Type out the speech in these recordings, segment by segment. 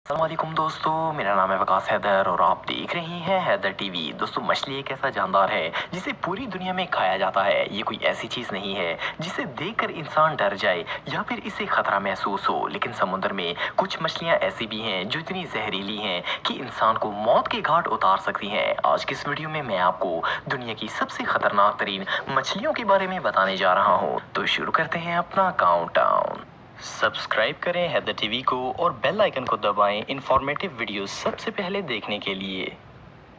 अस्सलामुअलैकुम दोस्तों, मेरा नाम है वकास हैदर और आप देख रहे हैं हैदर टीवी। दोस्तों, मछली एक ऐसा जानदार है जिसे पूरी दुनिया में खाया जाता है। ये कोई ऐसी चीज़ नहीं है जिसे देखकर इंसान डर जाए या फिर इसे खतरा महसूस हो। लेकिन समुद्र में कुछ मछलियाँ ऐसी भी हैं जो इतनी जहरीली हैं कि इंसान को मौत के घाट उतार सकती हैं। आज की इस वीडियो में मैं आपको दुनिया की सबसे खतरनाक तरीन मछलियों के बारे में बताने जा रहा हूँ। तो शुरू करते हैं अपना काउंटडाउन। सब्सक्राइब करें हैदर टीवी को और बेल आइकन को दबाएं इंफॉर्मेटिव वीडियोस सबसे पहले देखने के लिए।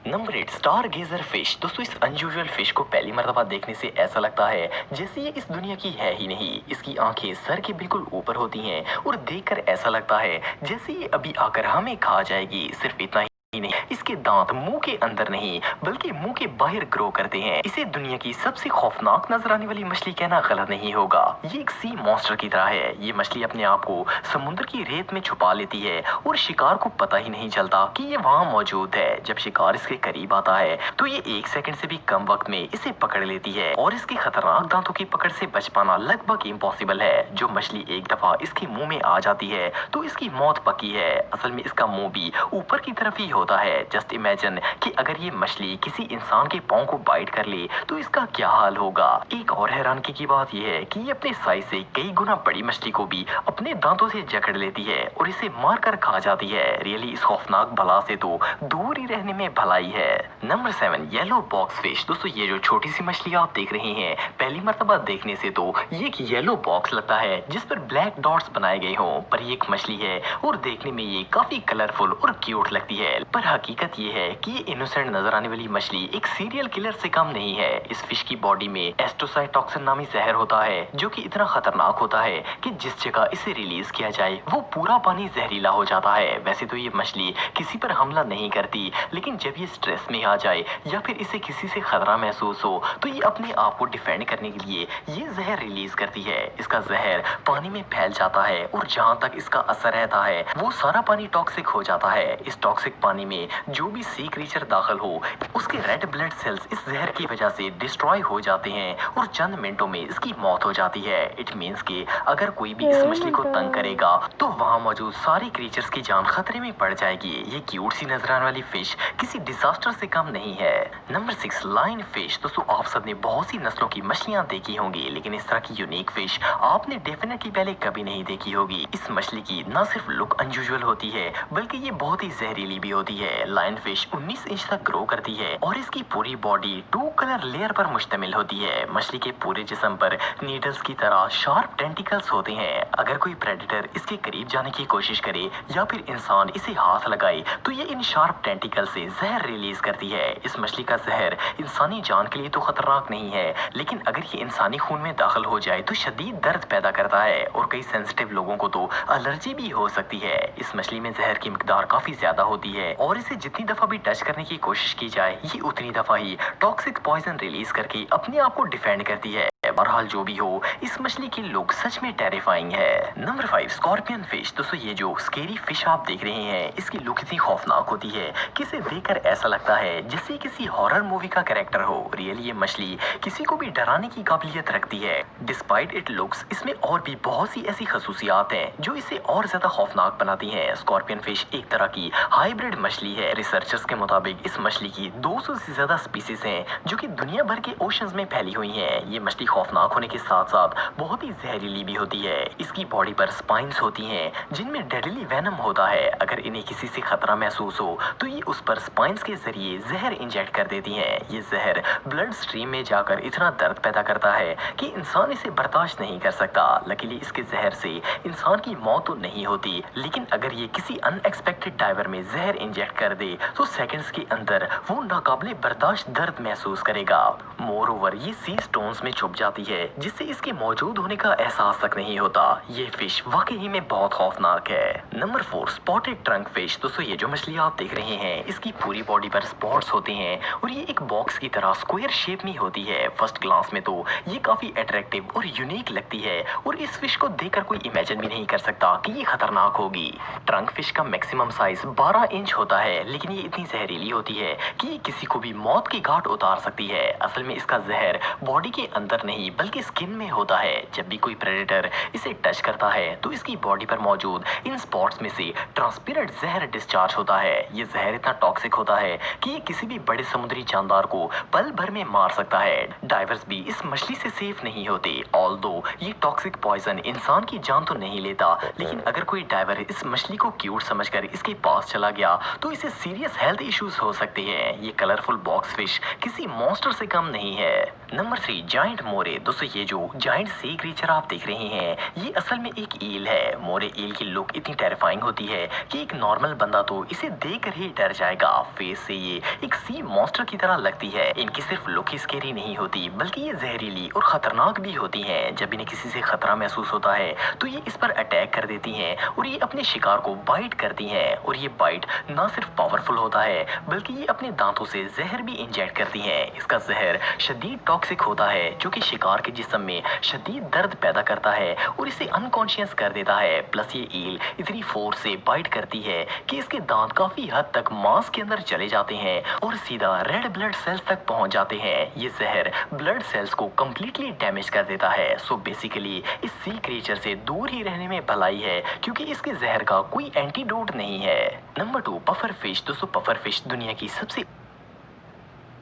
Number 8, star गेजर fish. दोस्तों, इस अनयूजुअल फिश को पहली मर्तबा देखने से ऐसा लगता है जैसे ये इस दुनिया की है ही नहीं। इसकी आंखें सर के बिल्कुल ऊपर होती हैं और देखकर ऐसा लगता है जैसे ये अभी आकर हमें खा जाएगी। सिर्फ इतना ही नहीं, इसके दांत मुंह के अंदर नहीं बल्कि मुंह के बाहर ग्रो करते हैं। इसे दुनिया की सबसे खौफनाक नजर आने वाली मछली कहना गलत नहीं होगा। ये एक सी मॉन्स्टर की तरह है। ये मछली अपने आप को समुद्र की रेत में छुपा लेती है और शिकार को पता ही नहीं चलता कि ये वहाँ मौजूद है। जब शिकार इसके करीब आता है तो ये 1 सेकंड से भी कम वक्त में इसे पकड़ लेती है और इसके खतरनाक दांतों की पकड़ से बच पाना लगभग इम्पॉसिबल है। जो मछली एक दफा इसके मुंह में आ जाती है तो इसकी मौत पक्की है। असल में इसका मुंह भी ऊपर की तरफ ही होता है। जस्ट इमेजिन कि अगर ये मछली किसी इंसान के पांव को बाइट कर ले तो इसका क्या हाल होगा। एक और हैरानगी की बात यह है कि ये अपने साइज से कई गुना बड़ी मछली को भी अपने दांतों से जकड़ लेती है और इसे मार कर खा जाती है। रियली इस खौफनाक बला से तो दूर ही रहने में भलाई है। Number 7, yellow box fish. दोस्तों, ये जो छोटी सी मछली आप देख रहे हैं, पहली मर्तबा देखने से तो ये एक येलो बॉक्स लगता है जिस पर ब्लैक डॉट्स बनाए गए हों, पर ये एक मछली है और देखने में ये काफी कलरफुल और क्यूट लगती है। पर हकीकत ये है कि ये इनोसेंट नजर आने वाली मछली एक सीरियल किलर से कम नहीं है। इस फिश की बॉडी में एस्टोसाइटोक्सिन नामी जहर होता है जो कि इतना खतरनाक होता है कि जिस जगह इसे रिलीज किया जाए वो पूरा पानी जहरीला हो जाता है। वैसे तो ये मछली किसी पर हमला नहीं करती, लेकिन जब ये स्ट्रेस में आ जाए या फिर इसे किसी से खतरा महसूस हो तो ये अपने आप को डिफेंड करने के लिए ये जहर रिलीज करती है। इसका जहर पानी में फैल जाता है और जहाँ तक इसका असर रहता है वो सारा पानी टॉक्सिक हो जाता है। इस टॉक्सिक पानी में जो भी सी क्रीचर दाखिल हो उसके रेड ब्लड सेल्स इस जहर की वजह से डिस्ट्रॉय हो जाते हैं और चंद मिनटों में इसकी मौत हो जाती है। इट मींस कि अगर कोई भी इस मछली को तंग करेगा तो वहाँ मौजूद सारे क्रीचर्स की जान खतरे में पड़ जाएगी। ये क्यूट सी नजर आने वाली फिश किसी डिजास्टर से कम नहीं है। Number 6, line fish. दोस्तों, आप सबने बहुत सी नस्लों की मछलियाँ देखी होंगी, लेकिन इस तरह की यूनिक फिश आपने डेफिनेटली पहले कभी नहीं देखी होगी। इस मछली की न सिर्फ लुक अनयूजुअल होती है बल्कि ये बहुत ही जहरीली भी होती है। लाइन फिश 19 इंच तक ग्रो करती है और इसकी पूरी बॉडी 2 कलर लेयर पर मुश्तमिल होती है। मछली के पूरे जिस्म पर नीडल्स की तरह शार्प टेंटिकल्स होते हैं। अगर कोई प्रेडेटर इसके करीब जाने की कोशिश करे या फिर इंसान इसे हाथ लगाए तो ये इन शार्प टेंटिकल से जहर रिलीज करती है। इस मछली का जहर इंसानी जान के लिए तो खतरनाक नहीं है, लेकिन अगर ये इंसानी खून में दाखिल हो जाए तो शदीद दर्द पैदा करता है और कई सेंसिटिव लोगों को तो एलर्जी भी हो सकती है। इस मछली में जहर की मिकदार काफी ज्यादा होती है और इसे जितनी दफा भी टच करने की कोशिश की जाए ये उतनी दफा ही टॉक्सिक पॉइजन रिलीज करके अपने आप को डिफेंड करती है। बहरहाल जो भी हो, इस मछली की लुक सच में टेरिफाइंग है। Number 5, scorpion fish. दोस्तों, ये जो स्केरी फिश आप देख रहे हैं इसकी लुक इतनी खौफनाक होती है कि इसे देखकर ऐसा लगता है जैसे किसी हॉरर मूवी का कैरेक्टर हो। रियली ये मछली किसी को भी डराने की काबिलियत रखती है। डिस्पाइट इट लुक्स, इसमें और भी बहुत सी ऐसी खसूसियात हैं जो इसे और ज्यादा खौफनाक बनाती हैं। स्कॉर्पियन फिश एक तरह की हाइब्रिड मछली है। रिसर्चर्स के मुताबिक इस मछली की 200 से ज्यादा स्पीसीज हैं जो कि दुनिया भर के ओशंस में फैली हुई हैं। ये मछली खौफनाक होने के साथ साथ बहुत ही जहरीली भी होती है। इसकी बॉडी पर स्पाइंस होती हैं जिनमें डेडली वेनम होता है। अगर इन्हें किसी से खतरा महसूस हो तो ये उस पर स्पाइंस के जरिए जहर इंजेक्ट कर देती हैं। ये जहर ब्लड स्ट्रीम में जाकर इतना दर्द पैदा करता है कि इंसान इसे बर्दाश्त नहीं कर सकता। लकीली इसके जहर से इंसान की मौत तो नहीं होती, लेकिन अगर ये किसी अनएक्सपेक्टेड डाइवर में जहर इंजेक्ट कर दे तो सेकंड्स के अंदर वो नाकाबिले बर्दाश्त दर्द महसूस करेगा। मोर ओवर ये सी स्टोन्स में छुप जाती है जिससे इसके मौजूद होने का एहसास तक नहीं होता। ये फिश वाकई में बहुत खौफनाक है। Number 4, spotted trunk fish. दोस्तों, ये जो मछली आप देख रहे हैं इसकी पूरी बॉडी पर स्पॉट्स होते हैं और ये एक बॉक्स की तरह स्क्वायर शेप में होती है। फर्स्ट ग्लांस में तो ये काफी अट्रैक्टिव और यूनिक लगती है और इस फिश को देखकर कोई इमेजिन भी नहीं कर सकता कि ये खतरनाक होगी। ट्रंक फिश का मैक्सिमम साइज 12 इंच होता है, लेकिन ये इतनी जहरीली होती है कि ये किसी को भी मौत के घाट उतार सकती है। असल में इसका जहर बॉडी के अंदर नहीं नहीं बल्कि स्किन में होता है। जब भी कोई प्रेडेटर इसे टच करता है तो इसकी बॉडी पर मौजूद इन स्पॉट्स में से ट्रांसपेरेंट जहर डिस्चार्ज होता है। ये जहर इतना टॉक्सिक होता है कि ये किसी भी बड़े समुद्री जानदार को पल भर में मार सकता है। डाइवर्स भी इस मछली से सेफ नहीं होते। ऑल्दो ये टॉक्सिक पॉइजन इंसान की जान तो नहीं लेता, लेकिन अगर कोई डाइवर इस मछली को क्यूट समझकर इसके पास चला गया तो इसे सीरियस हेल्थ इश्यूज हो सकते हैं। ये कलरफुल बॉक्स फिश किसी मॉन्स्टर से कम नहीं है। नंबर 3, जायंट मोरे। दोस्तों ये जो जायंट सी क्रीचर आप देख रहे हैं ये असल में एक ईल है। मोरे ईल की लुक इतनी टेरिफाइंग होती है कि एक नॉर्मल बंदा तो इसे देखकर ही डर जाएगा। फेस से ये एक सी मॉन्स्टर की तरह लगती है। इनकी सिर्फ लुक ही स्केरी नहीं होती बल्कि ये जहरीली और खतरनाक भी होती हैं। जब इन्हें किसी से खतरा महसूस होता है तो ये इस पर अटैक कर देती हैं और ये अपने शिकार को बाइट करती हैं। और ये बाइट ना सिर्फ पावरफुल होता है बल्कि ये अपने दांतों से जहर भी इंजेक्ट करती हैं। इसका जहर शदीद टॉक्सिक होता है जो कि शिकार के जिस्म में शदीद दर्द पैदा करता है और इसे अनकॉन्शियस कर देता है। प्लस ये ईल इतनी फोर्स से बाइट करती है कि इसके दांत काफी हद तक मांस के अंदर चले जाते हैं और सीधा रेड ब्लड सेल्स तक पहुंच जाते हैं। ये जहर ब्लड सेल्स को कंप्लीटली डैमेज कर देता है। सो बेसिकली इस सी क्रीचर से दूर ही रहने में भलाई है क्योंकि इसके जहर का कोई एंटीडोट नहीं है। Number 2, puffer fish. दोस्तों पफर फिश दुनिया की सबसे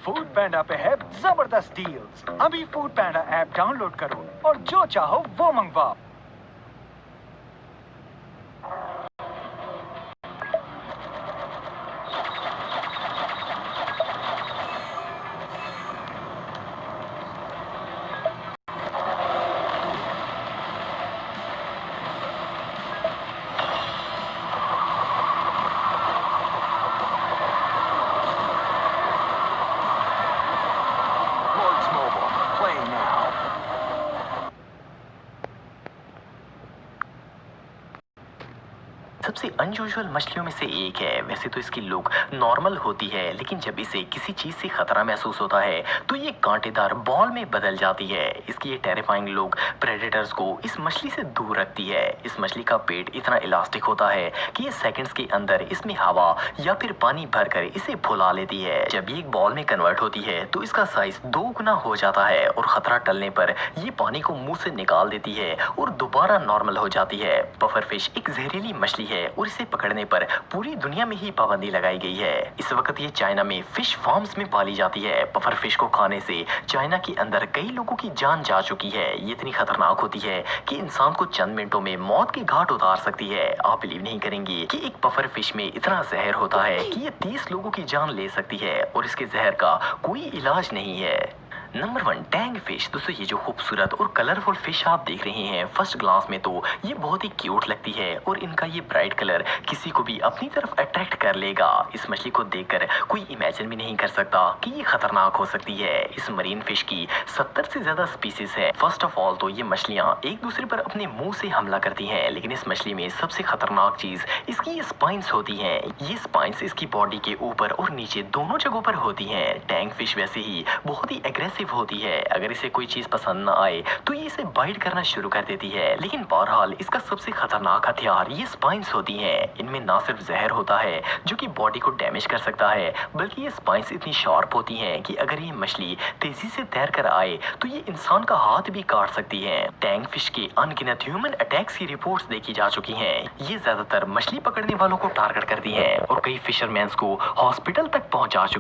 फूड पैंडा पे है जबरदस्त डील्स। अभी फूड पैंडा ऐप डाउनलोड करो और जो चाहो वो मंगवाओ। Lords Mobile, play now. सबसे अनयूजुअल मछलियों में से एक है। वैसे तो इसकी लुक नॉर्मल होती है लेकिन जब इसे किसी चीज से खतरा महसूस होता है तो ये कांटेदार बॉल में बदल जाती है। इसकी ये टेरिफाइंग लुक प्रेडेटर्स को इस मछली से दूर रखती है। इस मछली का पेट इतना इलास्टिक होता है कि ये सेकंड्स के अंदर इसमें हवा या फिर पानी भरकर इसे फुला लेती है। जब ये एक बॉल में कन्वर्ट होती है तो इसका साइज 2 गुना हो जाता है और खतरा टलने पर ये पानी को मुंह से निकाल देती है और दोबारा नॉर्मल हो जाती है। पफर फिश एक जहरीली मछली है और इसे पकड़ने पर पूरी दुनिया में ही पाबंदी लगाई गई है। इस वक्त ये चाइना में फिश फार्म्स में पाली जाती है। पफर फिश को खाने से चाइना के अंदर कई लोगों की जान जा चुकी है। ये इतनी खतरनाक होती है कि इंसान को चंद मिनटों में मौत के घाट उतार सकती है। आप बिलीव नहीं करेंगे कि एक पफर फिश में इतना जहर होता है कि ये 30 लोगों की जान ले सकती है और इसके जहर का कोई इलाज नहीं है। Number 1, Tang fish. दोस्तों ये जो खूबसूरत और कलरफुल फिश आप देख रहे हैं फर्स्ट ग्लांस में तो ये बहुत ही क्यूट लगती है और इनका ये ब्राइट कलर किसी को भी अपनी तरफ अट्रैक्ट कर लेगा। इस मछली को देखकर कोई इमेजिन भी नहीं कर सकता कि ये खतरनाक हो सकती है। इस मरीन फिश की 70 से ज्यादा स्पीसीज है। फर्स्ट ऑफ ऑल तो ये मछलियां एक दूसरे पर अपने मुंह से हमला करती हैं, लेकिन इस मछली में सबसे खतरनाक चीज इसकी ये स्पाइंस होती हैं। ये स्पाइंस इसकी बॉडी के ऊपर और नीचे दोनों जगहों पर होती हैं। टैंग फिश वैसे ही बहुत ही एग्रेसिव होती है। अगर इसे कोई चीज पसंद ना आए तो ये इसे बाइट करना शुरू कर देती है। लेकिन बहरहाल इसका सबसे खतरनाक हथियार ये स्पाइंस होती हैं। इनमें ना सिर्फ जहर होता है जो कि बॉडी को डैमेज कर सकता है बल्कि ये स्पाइंस इतनी शार्प होती हैं कि अगर ये मछली तेजी से तैर कर आए तो ये इंसान का हाथ भी काट सकती है। टैंग फिश के अनगिनत ह्यूमन अटैक्स की रिपोर्ट्स देखी जा चुकी हैं। ये ज्यादातर मछली पकड़ने वालों को टारगेट करती हैं और कई फिशरमैन्स को हॉस्पिटल तक पहुंचा चुकी